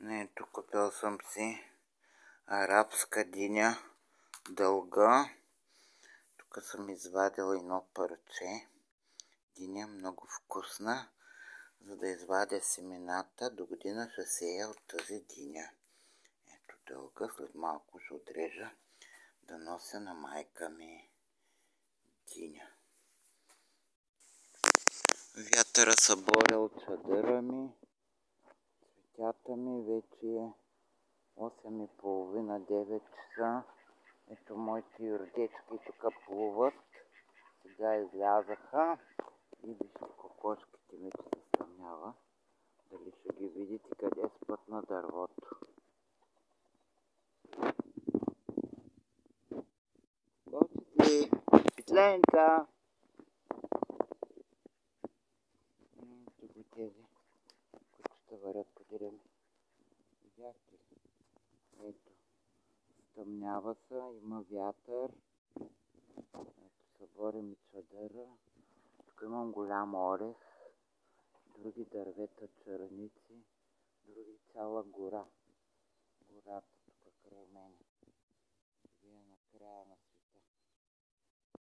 Ето, купил съм си арабска диня, дълга. Тук съм извадила едно парче. Диня много вкусна. За да извадя семената, до година ще сея от тази диня. Ето дълга, след малко ще отрежа да нося на майка ми диня. Вятъра съборил чадъра ми. Цветята ми вече е 8:30, 9 часа. Ето моите юрдечки тук плуват. Сега излязаха. И вижте кокошките ми, че се съмнява. Дали ще ги видите къде спът на дървото. Кокошки! Светленка! Тук тези, които ще варят по дерем. Видяхте ли? Ето. Стъмнява се, има вятър. Ето, събори ми чадъра. Тук имам голям орех. Други дървета, черници. Други цяла гора. Гората тук край мен. Вие на края на